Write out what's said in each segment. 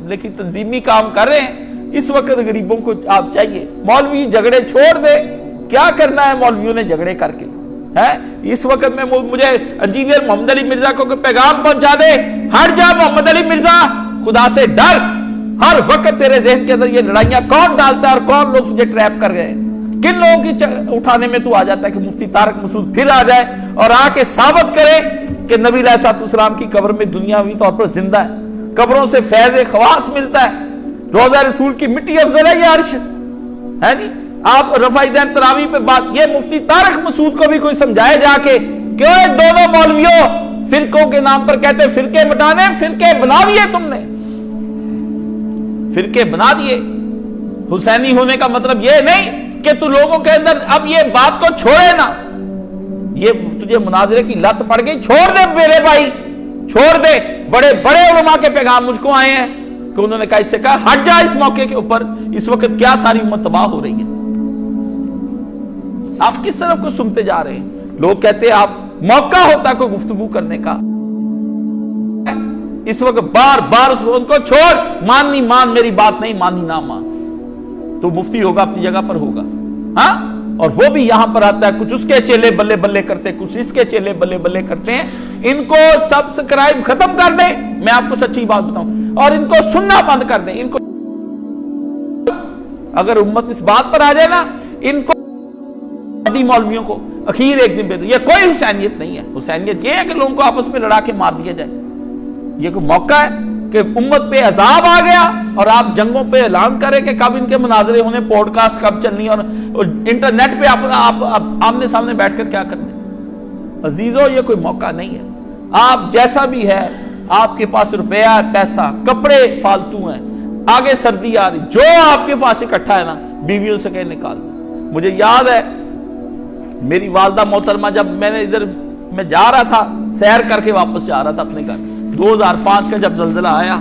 لیکن تنظیمی کام کر رہے ہیں. اس وقت غریبوں کو آپ چاہیے. مولوی جھگڑے چھوڑ دے. کیا کرنا ہے مولویوں نے جھگڑے کر کے؟ اس وقت میں مجھے انجینئر محمد علی مرزا کو پیغام پہنچا دے, ہٹ جا محمد علی مرزا, خدا سے ڈر. ہر وقت تیرے ذہن کے اندر یہ لڑائیاں کون ڈالتا ہے اور کون لوگ تجھے ٹریپ کر رہے ہیں. کن لوگوں کی اٹھانے میں تو آ جاتا ہے کہ مفتی طارق مسعود پھر آ جائے اور آ کے ثابت کرے کہ نبی علیہ الصلوۃ والسلام کی قبر میں دنیاوی طور پر زندہ ہے. قبروں سے فیض خواص ملتا ہے. روضہ رسول کی مٹی افضل ہے یہ عرش ہے جی. آپ رفع دین تراویح پہ بات, یہ مفتی طارق مسعود کو بھی کوئی سمجھائے جا کے کہ دونوں مولویوں فرقوں کے نام پر کہتے فرقے مٹانے, فرقے بنا دیے تم نے, فرقے بنا دیے. حسینی ہونے کا مطلب یہ نہیں کہ تو لوگوں کے اندر اب یہ بات کو چھوڑے نا. یہ تجھے مناظرے کی لت پڑ گئی, چھوڑ دے میرے بھائی, چھوڑ دے. بڑے بڑے علماء کے پیغام مجھ کو آئے ہیں کہ انہوں نے کہا اس سے کہا ہٹ جا اس موقع کے اوپر. اس وقت کیا ساری امت تباہ ہو رہی ہے. آپ کس طرف کو سنتے جا رہے ہیں. لوگ کہتے ہیں آپ موقع ہوتا کوئی گفتگو کرنے کا. اس وقت بار بار ان کو چھوڑ, ماننی مان, میری بات نہیں مانی نہ مان. تو مفتی ہوگا اپنی جگہ پر ہوگا, ہاں, اور وہ بھی یہاں پر آتا ہے, کچھ اس کے چیلے بلے بلے کرتے, کچھ اس کے چیلے بلے بلے کرتے ہیں. ان کو سبسکرائب ختم کر دیں, میں آپ کو سچی بات بتاؤں, اور ان کو سننا بند کر دیں. ان کو اگر امت اس بات پر آ جائے نا, ان کو مولویوں کو اخیر ایک دن یہ کوئی حسینیت نہیں ہے. حسینیت یہ ہے کہ لوگوں کو آپس میں لڑا کے مار دیا جائے. یہ کوئی موقع ہے کہ امت پہ عذاب آ گیا اور آپ جنگوں پہ اعلان کریں کہ کب ان کے مناظرے ہونے, پوڈ کاسٹ کب چلنی, اور انٹرنیٹ پہ آپ آمنے سامنے بیٹھ کر کیا کرنے. عزیزو یہ کوئی موقع نہیں ہے. آپ جیسا بھی ہے, آپ کے پاس روپیہ, پیسہ, کپڑے فالتو ہیں, آگے سردی آ رہی, جو آپ کے پاس اکٹھا ہے نا بیویوں سے کہیں نکال دیں. مجھے یاد ہے میری والدہ محترمہ, جب میں جا رہا تھا سیر کر کے واپس جا رہا تھا اپنے گھر, 2005 کا جب زلزلہ آیا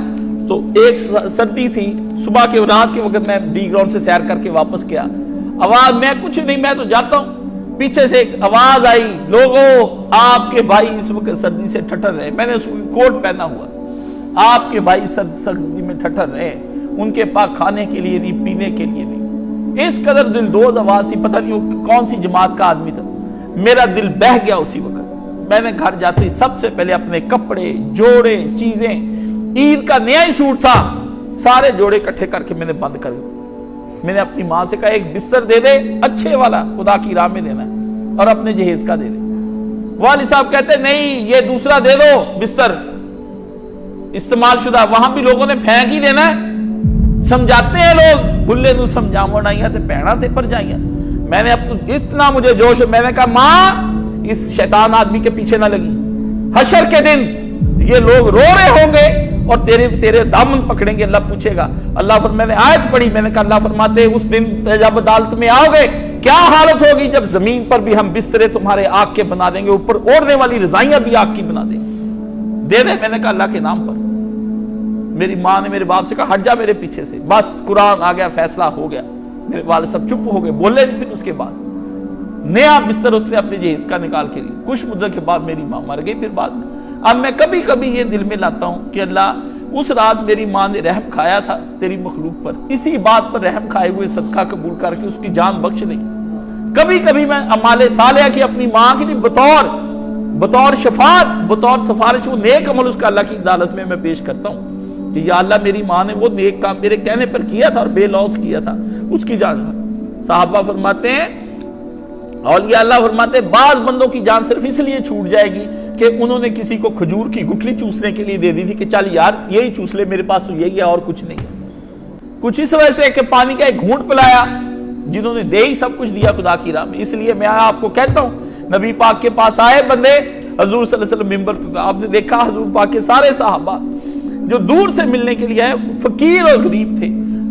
تو ایک سردی تھی, صبح کے رات کے وقت میں ڈی گراؤنڈ سے سیر کر کے واپس گیا. آواز, میں کچھ نہیں, میں تو جاتا ہوں, پیچھے سے ایک آواز آئی, لوگوں آپ کے بھائی اس وقت سردی سے ٹھٹر رہے. میں نے کوٹ پہنا ہوا, آپ کے بھائی سردی میں ٹھٹر رہے, ان کے پاس کھانے کے لیے نہیں, پینے کے لیے نہیں. اس قدر دل دوز آواز سی, پتہ نہیں کون سی جماعت کا آدمی تھا. میرا دل بہہ گیا اسی وقت. میں نے گھر جاتے ہی سب سے پہلے اپنے کپڑے, جوڑے, چیزیں, عید کا نیا ہی سوٹ تھا, سارے جوڑے اکٹھے کر کے میں نے بند کر دیا. میں نے اپنی ماں سے کہا ایک بستر دے دے, اچھے والا, خدا کی راہ میں دینا ہے, اور اپنے جہیز کا دے دے. والد صاحب کہتے نہیں یہ دوسرا دے دو بستر, استعمال شدہ, وہاں بھی لوگوں نے پھینک ہی دینا ہے. سمجھاتے ہیں لوگ, بھلے نو سمجھاؤں نائیاں تے پہنا تے پر جائیاں. میں نے اتنا مجھے جوش, میں نے کہا ماں اس شیطان آدمی کے پیچھے نہ لگی. حشر کے دن یہ لوگ رو رہے ہوں گے اور تیرے دامن پکڑیں گے, اللہ پوچھے گا. میں نے آیت پڑھی, میں نے کہا اللہ فرماتے اس دن جب عدالت میں آؤ گے کیا حالت ہوگی جب زمین پر بھی ہم بسترے تمہارے آگ کے بنا دیں گے, اوپر اوڑھنے والی رضائیاں بھی آگ کی بنا دیں گے. دے دے. میں نے کہا اللہ کے نام پر. میری ماں نے میرے باپ سے کہا ہٹ جا میرے پیچھے سے, بس قرآن آ گیا, فیصلہ ہو گیا. میرے والد سب چپ ہو گئے, بولے نہیں. پھر اس کے بعد نیا بستر اس سے اپنے جہیز کا نکال کے لیا. کچھ مدت کے بعد میری ماں مر گئی. پھر بعد میں اب میں کبھی کبھی یہ دل میں لاتا ہوں کہ اللہ اس رات میری ماں نے رحم کھایا تھا تیری مخلوق پر, اسی بات پر رحم کھائے ہوئے صدقہ قبول کر کے اس کی جان بخش دیں. کبھی کبھی میں اعمال صالحہ کی اپنی ماں کے لیے بطور شفاعت, بطور سفارش, وہ نیک عمل اس کا اللہ کی عدالت میں پیش کرتا ہوں کہ یا اللہ میری ماں نے وہ نیک کام میرے کہنے پر کیا تھا اور بے لوث کیا تھا, اس کی جان. صحابہ فرماتے ہیں, اولیاء اللہ فرماتے ہیں بعض بندوں کی جان صرف اس لیے چھوٹ جائے گی کہ انہوں نے کسی کو کھجور کی گٹلی چوسنے کے لیے دے دی تھی کہ چل یار یہی چوس لے, میرے پاس تو یہی ہے اور کچھ نہیں ہے. کچھ اس وجہ سے کہ پانی کا ایک گھونٹ پلایا, جنہوں نے دے ہی سب کچھ دیا خدا کی راہ میں. اس لیے میں آپ کو کہتا ہوں, نبی پاک کے پاس آئے بندے, حضور صلی اللہ علیہ وسلم ممبر پہ, آپ نے دیکھا حضور پاک کے سارے صحابہ جو دور سے ملنے کے لیے آئے فقیر اور غریب تھے.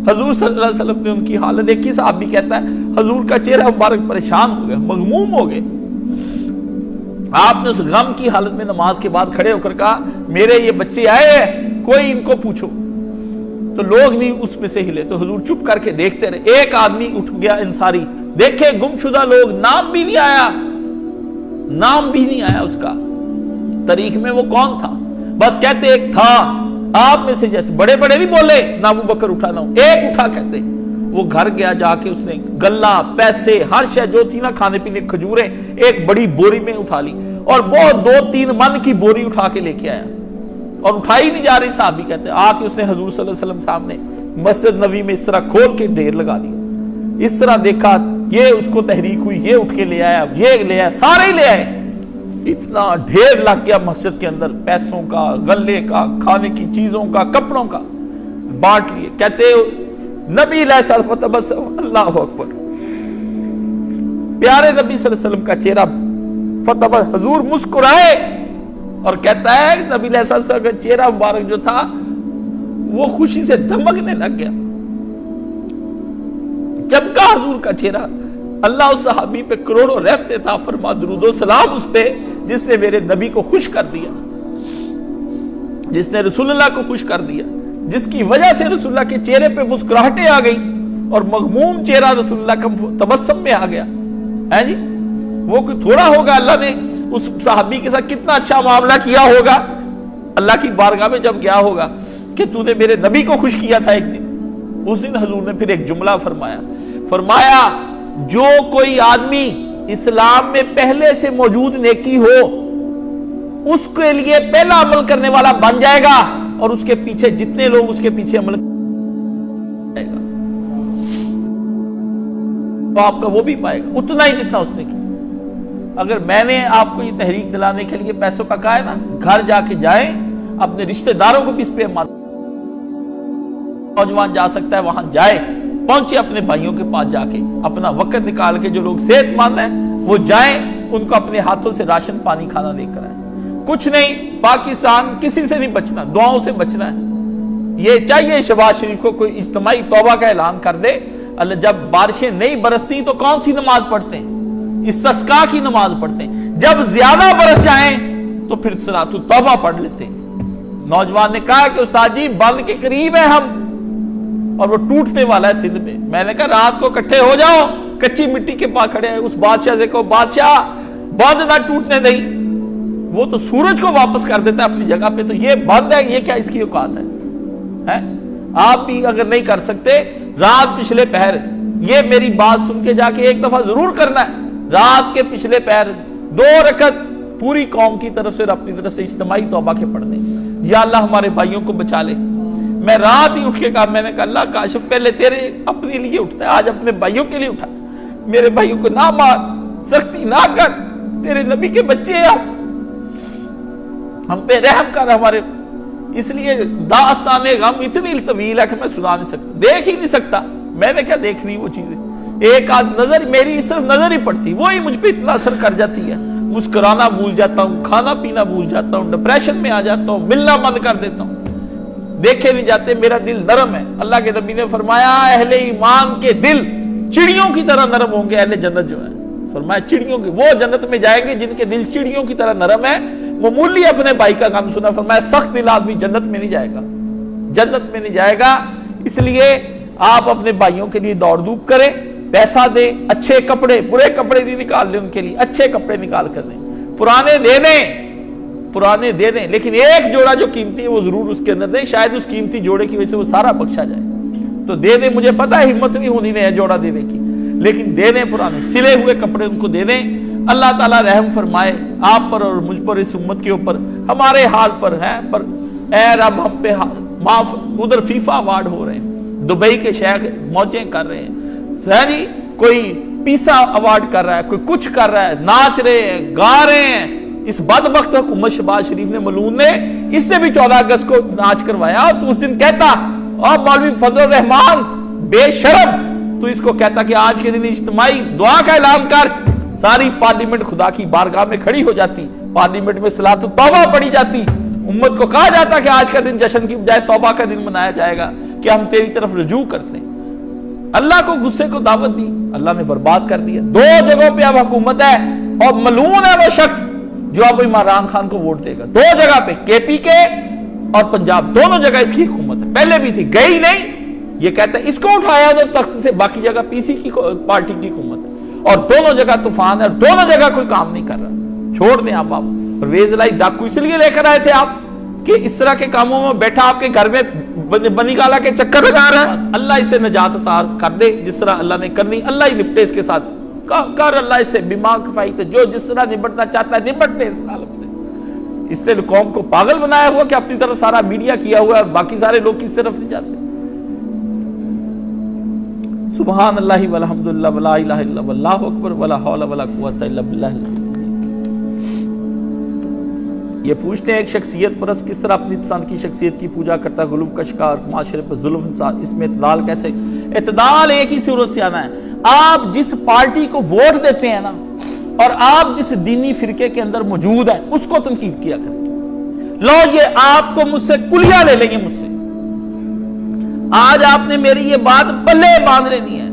حضور صلی اللہ علیہ وسلم نے ان کی حالت دیکھی. صحابی کہتا ہے حضور کا چہرہ مبارک پریشان ہو گیا, مغموم ہو گئے. آپ نے اس غم کی حالت میں نماز کے بعد کھڑے ہو کر کہا میرے یہ بچے آئے ہیں, کوئی ان کو پوچھو. تو لوگ نہیں اس میں سے ہلے, تو حضور چپ کر کے دیکھتے رہے. ایک آدمی اٹھ گیا انصاری, دیکھے گمشدہ لوگ, نام بھی نہیں آیا, نام بھی نہیں آیا اس کا تاریخ میں وہ کون تھا, بس کہتے ایک تھا آپ میں سے جیسے بڑے بڑے نہیں بولے نہ ابو بکر اٹھا نہ ایک اٹھا کہتے وہ گھر گیا جا کے اس نے گلا پیسے ہر شے جو تھی نا کھانے پینے کھجوریں ایک بڑی بوری میں اٹھا لی اور بہت 2-3 من کی بوری اٹھا کے لے کے آیا اور اٹھائی نہیں جا رہی صحابی کہتے آ کے اس نے حضور صلی اللہ علیہ وسلم سامنے مسجد نبی میں اس طرح کھول کے ڈھیر لگا دیا اس طرح دیکھا یہ اس کو تحریک ہوئی یہ اٹھ کے لے آیا یہ لے آیا سارے ہی لے آئے اتنا ڈھیر لگ گیا مسجد کے اندر پیسوں کا غلے کا کھانے کی چیزوں کا کپڑوں کا بانٹ لیے کہتے نبی علیہ السلام اللہ اکبر پیارے نبی صلی اللہ علیہ وسلم کا چہرہ فتح حضور مسکرائے اور کہتا ہے نبی علیہ السلام کا چہرہ مبارک جو تھا وہ خوشی سے دھمکنے لگ گیا چمکا حضور کا چہرہ اللہ اس صحابی پہ کروڑوں رحمت عطا فرما درود و سلام اس پہ جس نے میرے نبی کو خوش کر دیا جس نے رسول اللہ کو خوش کر دیا جس کی وجہ سے رسول اللہ کے چہرے پہ مسکراہٹیں آ گئی اور مغموم چہرہ رسول اللہ کا تبسم میں آ گیا ہے جی وہ کوئی تھوڑا ہوگا اللہ نے اس صحابی کے ساتھ کتنا اچھا معاملہ کیا ہوگا اللہ کی بارگاہ میں جب گیا ہوگا کہ تو نے میرے نبی کو خوش کیا تھا ایک دن اس دن حضور نے پھر ایک جملہ فرمایا جو کوئی آدمی اسلام میں پہلے سے موجود نیکی ہو اس کے لیے پہلا عمل کرنے والا بن جائے گا اور اس کے پیچھے جتنے لوگ اس کے پیچھے عمل کرے گا تو آپ کا وہ بھی پائے گا اتنا ہی جتنا اس نے کیا اگر میں نے آپ کو یہ تحریک دلانے کے لیے پیسوں کا کہا ہے نا گھر جا کے جائیں اپنے رشتہ داروں کو بھی اس پہ نوجوان جا سکتا ہے وہاں جائے پہنچے اپنے بھائیوں کے پاس جا کے اپنا وقت نکال کے جو لوگ صحت مند ہیں وہ جائیں ان کو اپنے ہاتھوں سے راشن پانی کھانا لے کر آئیں کچھ نہیں پاکستان کسی سے نہیں بچنا دعاؤں سے بچنا ہے یہ چاہیے شہباز شریف کو کوئی اجتماعی توبہ کا اعلان کر دے اللہ جب بارشیں نہیں برستی تو کون سی نماز پڑھتے ہیں استسقاء کی نماز پڑھتے ہیں جب زیادہ برس جائیں تو پھر صلاۃ التوبہ پڑھ لیتے ہیں نوجوان نے کہا کہ استاد جی بند کے قریب ہیں ہم اور وہ ٹوٹنے والا ہے سندھ میں نے کہا رات کو اکٹھے ہو جاؤ کچی مٹی کے پاس کھڑے ہیں اس بادشاہ سے کہو بادشاہ بند نہ ٹوٹنے دیں وہ تو سورج کو واپس کر دیتا ہے اپنی جگہ پہ تو یہ بند ہے یہ کیا اس کی اوقات ہے آپ بھی اگر نہیں کر سکتے رات پچھلے پہر یہ میری بات سن کے جا کے ایک دفعہ ضرور کرنا ہے رات کے پچھلے پہر 2 رکعت پوری قوم کی طرف سے اور اپنی طرف سے اجتماعی توبہ کے پڑھنے یا اللہ ہمارے بھائیوں کو بچا لے میں رات ہی اٹھ کے کہا میں نے کہا اللہ کاش پہلے تیرے اپنے لیے اٹھتا ہے آج اپنے بھائیوں کے لیے اٹھا میرے بھائیوں کو نہ مار سختی نہ کر تیرے نبی کے بچے ہیں ہم پہ رحم کر ہمارے اس لیے داستان غم اتنی طویل ہے کہ میں سنا نہیں سکتا دیکھ ہی نہیں سکتا میں نے کیا دیکھنی وہ چیزیں ایک آدھ نظر میری صرف نظر ہی پڑتی وہی مجھ پہ اتنا اثر کر جاتی ہے مسکرانا بھول جاتا ہوں کھانا پینا بھول جاتا ہوں ڈپریشن میں آ جاتا ہوں ملنا بند کر دیتا ہوں دیکھے نہیں جاتے میرا دل نرم ہے اللہ کے نبی نے فرمایا اہل ایمان کے دل چڑیوں کی طرح نرم ہوں گے اہل جنت جو ہے فرمایا چڑیوں کی وہ جنت میں جائیں گے جن کے دل چڑیوں کی طرح نرم ہے معمولی اپنے بھائی کا کام سنا فرمایا سخت دل آدمی جنت میں نہیں جائے گا جنت میں نہیں جائے گا اس لیے آپ اپنے بھائیوں کے لیے دوڑ دھوپ کریں پیسہ دیں اچھے کپڑے برے کپڑے نہیں نکال دیں ان کے لیے اچھے کپڑے نکال کر دیں پرانے دے دیں لیکن ایک جوڑا جو قیمتی ہے وہ ضرور اس کے اندر دیں شاید اس قیمتی جوڑے کی وجہ سے وہ سارا بخشا جائے تو دے دیں مجھے پتا ہے ہمت نہیں ہونی نہیں ہے جوڑا دینے کی لیکن دے دیں پرانے سلے ہوئے کپڑے ان کو دے دیں اللہ تعالیٰ رحم فرمائے آپ پر اور مجھ پر اس امت کے اوپر ہمارے حال پر ہے پر اے رب ہم پہ معاف ادھر فیفا ایوارڈ ہو رہے ہیں دبئی کے شیخ موجیں کر رہے ہیں جی کوئی پیسا ایوارڈ کر رہا ہے کوئی کچھ کر رہا ہے ناچ رہے ہیں گا رہے ہیں اس بدبخت حکومت شہباز شریف نے ملعون نے اس سے بھی 14 اگست کو ناچ کروایا تو اس دن کہتا اور مولوی فضل الرحمان بے شرم تو اس کو کہتا کہ آج کے دن اجتماعی دعا کا اعلان کر ساری پارلیمنٹ خدا کی بارگاہ میں کھڑی ہو جاتی پارلیمنٹ میں صلاۃ التوبہ پڑھی جاتی امت کو کہا جاتا کہ آج کا دن جشن کی بجائے توبہ کا دن منایا جائے گا کہ ہم تیری طرف رجوع کرتے ہیں اللہ کو غصے کو دعوت دی اللہ نے برباد کر دیا 2 جگہوں پہ اب حکومت ہے اور ملعون ہے وہ شخص جو اب عمران خان کو ووٹ دے گا 2 جگہ پہ کے پی کے اور پنجاب دونوں جگہ اس کی حکومت ہے پہلے بھی تھی گئی نہیں یہ کہتا ہے اس کو اٹھایا جو تخت سے باقی جگہ پی سی کی پارٹی کی حکومت ہے اور دونوں جگہ طوفان ہے اور دونوں جگہ کوئی کام نہیں کر رہا چھوڑ دیں آپ پرویز لائی ڈاکو اس لیے لے کر آئے تھے آپ کہ اس طرح کے کاموں میں بیٹھا آپ کے گھر میں بنی گالا کے چکر لگا رہا ہے. اللہ اسے نجات عطا کر دے جس طرح اللہ نے کرنی, اللہ ہی نپٹے اس کے ساتھ کر, اللہ اسے بیما کفائی تو جو جس طرح نپٹنا چاہتا ہے نپٹنے اس عالم سے. اس نے قوم کو پاگل بنایا ہوا کہ اپنی طرف سارا میڈیا کیا ہوا ہے اور باقی سارے لوگ کس طرف نہیں جاتے. سبحان اللہ والحمد للہ ولا الہ الا اللہ واللہ اکبر ولا حول ولا قوت الا باللہ. یہ پوچھتے ہیں ایک شخصیت پرست کس طرح اپنی پسند کی شخصیت کی پوجا کرتا ہے, غلو کا شکار, معاشرے پر ظلم, اس میں اعتدال کیسے؟ اعتدال ایک ہی صورت سے آنا ہے. آپ جس پارٹی کو ووٹ دیتے ہیں نا اور آپ جس دینی فرقے کے اندر موجود ہیں اس کو تنقید کیا کریں. لو یہ آپ کو مجھ سے کلیاں لے لیں گے, مجھ سے آج آپ نے میری یہ بات پلے باندھ لینی ہے,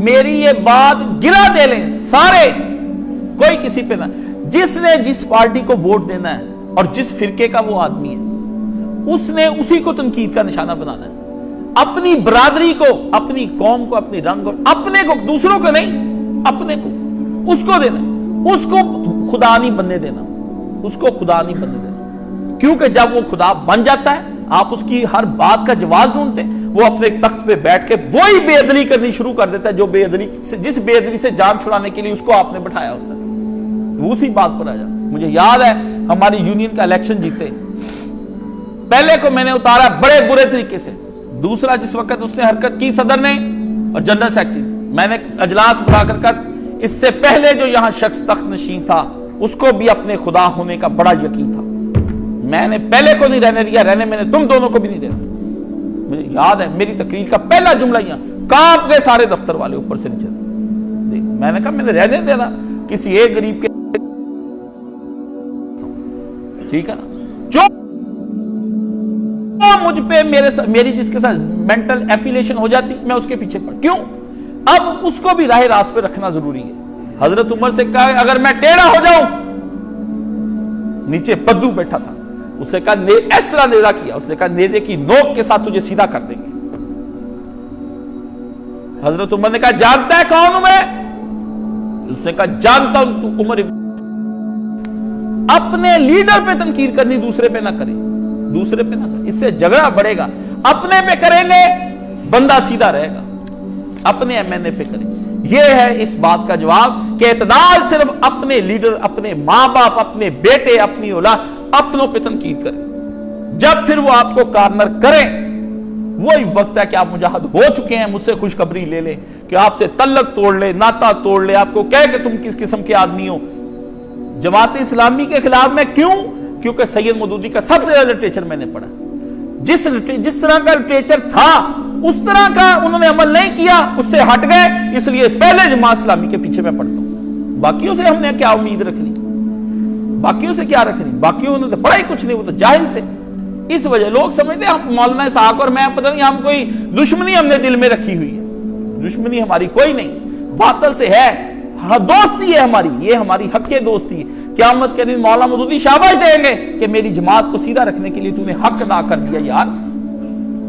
میری یہ بات گرا دے لیں سارے, کوئی کسی پہ نہ. جس نے جس پارٹی کو ووٹ دینا ہے اور جس فرقے کا وہ آدمی ہے اس نے اسی کو تنقید کا نشانہ بنانا ہے. اپنی برادری کو, اپنی قوم کو, اپنی رنگ کو, اپنے کو, دوسروں کو نہیں, اپنے کو, اس کو دینا, اس کو خدا نہیں بننے دینا, اس کو خدا نہیں بننے دینا. کیونکہ جب وہ خدا بن جاتا ہے آپ اس کی ہر بات کا جواز ڈھونڈتے ہیں, وہ اپنے تخت پہ بیٹھ کے وہی بے عدلی کرنی شروع کر دیتا ہے جو بے عدلی سے, جس بے عدلی سے جان چھڑانے کے لیے اس کو آپ نے بٹھایا ہوتا ہے. وہ اسی بات پر آ جاتا. مجھے یاد ہے ہماری یونین کا الیکشن جیتے, پہلے کو میں نے اتارا بڑے برے طریقے سے, دوسرا جس وقت اس نے حرکت کی صدر نے اور جنرل سیکرٹری, میں نے اجلاس بلا کر اس سے پہلے جو یہاں شخص تخت نشین تھا اس کو بھی اپنے خدا ہونے کا بڑا یقین تھا. میں نے پہلے کو نہیں رہنے دیا, رہنے میں نے تم دونوں کو بھی نہیں دینا. مجھے یاد ہے میری تقریر کا پہلا جملہ یہاں کانپ گئے سارے دفتر والے اوپر سے نیچے. میں نے کہا میں نے رہنے دینا کسی ایک غریب کے, ٹھیک ہے نا, جو مجھ پہ میری جس کے ساتھ مینٹل ایفیلیشن ہو جاتی میں اس کے پیچھے پڑ. کیوں؟ اب اس کو بھی راہ راست پہ رکھنا ضروری ہے. حضرت عمر سے کہا اگر میں ٹیڑھا ہو جاؤں, نیچے بدو بیٹھا تھا, اس نے کہا اس طرح نیزہ کیا, اس نے کہا نیزے کی نوک کے ساتھ تجھے سیدھا کر دیں گے. حضرت عمر نے کہا جانتا ہے کون ہوں میں؟ اس نے کہا جانتا ہوں تو عمر. اپنے لیڈر پہ تنقید کرنی, دوسرے پہ نہ کریں, دوسرے پہ نہ کریں, اس سے جھگڑا بڑھے گا. اپنے پہ کریں گے بندہ سیدھا رہے گا, اپنے ایم این اے پہ کریں. یہ ہے اس بات کا جواب کہ اعتدال صرف اپنے لیڈر, اپنے ماں باپ, اپنے بیٹے, اپنی اولاد, اپنوں پہ تنقید کریں. جب پھر وہ آپ کو کارنر کریں وہی وقت ہے کہ آپ مجاہد ہو چکے ہیں, مجھ سے خوشخبری لے لیں کہ آپ سے تعلق توڑ لے, ناتا توڑ لے, آپ کو کہے کہ تم کس قسم کے آدمی ہو. جماعت اسلامی کے خلاف میں کیوں؟ کیونکہ سید مودودی کا سب سے زیادہ لٹریچر میں نے پڑھا. جس طرح کا لٹریچر تھا اس طرح کا انہوں نے عمل نہیں کیا, اس سے ہٹ گئے, اس لیے پہلے جماعت اسلامی کے پیچھے میں پڑھتا ہوں. باقیوں سے ہم نے کیا امید رکھنی, باقیوں سے کیا رکھنی, باقیوں نے تو پڑھا ہی کچھ نہیں, وہ تو جاہل تھے. اس وجہ لوگ سمجھتے ہیں ہم مولانا اسحاق اور میں پتہ نہیں ہم کوئی دشمنی ہم نے دل میں رکھی ہوئی ہے. دشمنی ہماری کوئی نہیں, باطل سے ہے, دوستی ہے ہماری, یہ ہماری حق کے دوستی ہے. قیامت کے دن مولانا مودودی شاباش دیں گے کہ میری جماعت کو سیدھا رکھنے کے لیے تو نے حق ادا کر دیا یار.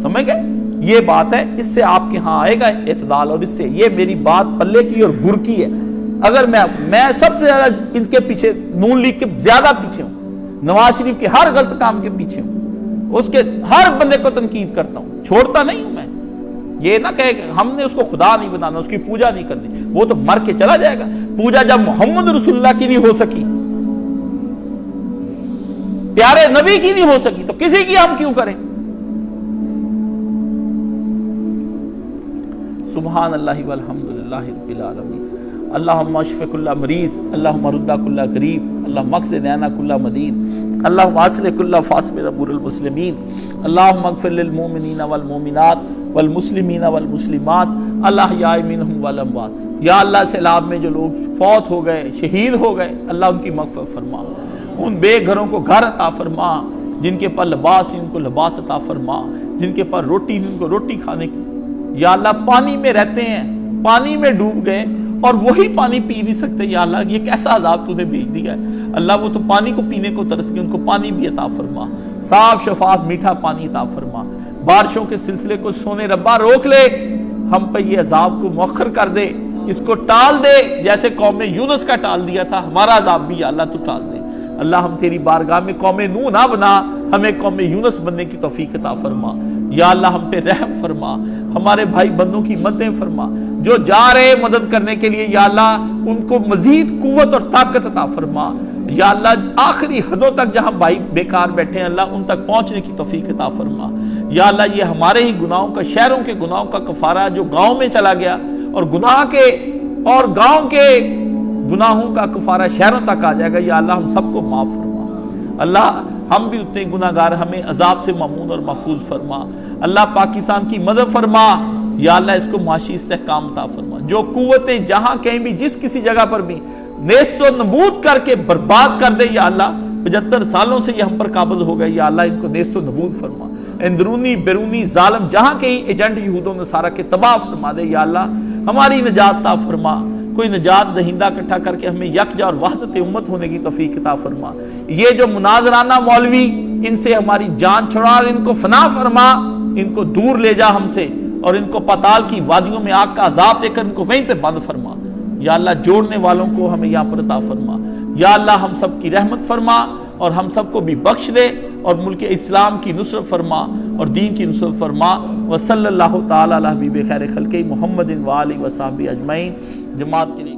سمجھ گئے؟ یہ بات ہے, اس سے آپ کے ہاں آئے گا اعتدال, اور اس سے یہ میری بات پلے کی اور گر کی ہے. اگر میں سب سے زیادہ ان کے پیچھے, نون لیگ کے زیادہ پیچھے ہوں, نواز شریف کے ہر غلط کام کے پیچھے ہوں, اس کے ہر بندے کو تنقید کرتا ہوں, چھوڑتا نہیں ہوں میں. یہ نہ کہے کہ ہم نے اس کو خدا نہیں بنانا, اس کی پوجا نہیں کرنی, وہ تو مر کے چلا جائے گا. پوجا جب محمد رسول اللہ کی نہیں ہو سکی, پیارے نبی کی نہیں ہو سکی, تو کسی کی ہم کیوں کریں؟ سبحان اللہ والحمد للہ رب العالمین. اللہم اشف کل مریض, اللہم رد کل غریب, اللہم اقض دینا کل مدین, اللہم اصلح کل فاسد امور المسلمین, اللہم اغفر للمؤمنین والمؤمنات والمسلمین والمسلمات الاحیاء منہم والاموات. یا اللہ سیلاب میں جو لوگ فوت ہو گئے, شہید ہو گئے, اللہ ان کی مغفرت فرما. ان بے گھروں کو گھر عطا فرما, جن کے پر لباس ان کو لباس عطا فرما, جن کے پر روٹی ان کو روٹی کھانے کی. یا اللہ پانی میں رہتے ہیں, پانی میں ڈوب گئے اور وہی پانی پی نہیں سکتے, یا اللہ یہ کیسا عذاب تو نے بھیج دیا ہے. اللہ وہ تو پانی کو پینے کو ترس گئے, ان کو پانی بھی عطا فرما, صاف شفاف میٹھا پانی عطا فرما. بارشوں کے سلسلے کو سونے ربا روک لے, ہم پہ یہ عذاب کو مؤخر کر دے, اس کو ٹال دے, جیسے قوم نے یونس کا ٹال دیا تھا, ہمارا عذاب بھی یا اللہ تو ٹال دے. اللہ ہم تیری بارگاہ میں قوم نوح نہ بنا، ہمیں قوم یونس بننے کی توفیق عطا فرما۔ یا اللہ ہم پہ رحم فرما، ہمارے بھائی بندوں کی مددیں فرما، جو جا رہے مدد کرنے کے لیے یا اللہ ان کو مزید قوت اور طاقت عطا فرما۔ یا اللہ آخری حدوں تک جہاں بھائی بیکار بیٹھے ہیں اللہ ان تک پہنچنے کی توفیق عطا فرما۔ یا اللہ یہ ہمارے ہی گناہوں کا، شہروں کے گناہوں کا کفارہ جو گاؤں میں چلا گیا، اور گناہ کے اور گاؤں کے گناہوں کا کفارہ شہروں تک آ جائے گا۔ یا اللہ ہم سب کو معاف فرما۔ اللہ ہم بھی اتنے گناہگار، ہمیں عذاب سے مامون اور محفوظ فرما۔ اللہ پاکستان کی مدد فرما۔ یا اللہ اس کو معاشی استحکام عطا فرما۔ جو قوتیں جہاں کہیں بھی جس کسی جگہ پر بھی نیست و نبود کر کے برباد کر دے، یا اللہ 75 سالوں سے یہ ہم پر قابض ہو گئے، یا اللہ ان کو نیست و نبود فرما۔ اندرونی بیرونی ظالم جہاں کہیں ایجنٹ یہود و نصارہ کے تباہ فرما دے۔ یا اللہ ہماری نجات عطا فرما، کوئی نجات دہندہ اکٹھا کر کے ہمیں یکجا اور وحدت امت ہونے کی توفیق عطا فرما۔ یہ جو مناظرانہ مولوی، ان سے ہماری جان چھڑا اور ان کو فنا فرما، ان کو دور لے جا ہم سے، اور ان کو پتال کی وادیوں میں آگ کا عذاب دے کر ان کو وہیں پہ بند فرما۔ یا اللہ جوڑنے والوں کو ہمیں یہاں پر عطا فرما۔ یا اللہ ہم سب کی رحمت فرما اور ہم سب کو بھی بخش دے، اور ملک اسلام کی نصرت فرما اور دین کی نصرت فرما۔ وصلی اللہ تعالی علی حبیب خیر خلق محمد و آلہ و صحبہ اجمعین۔ جماعت کے لیے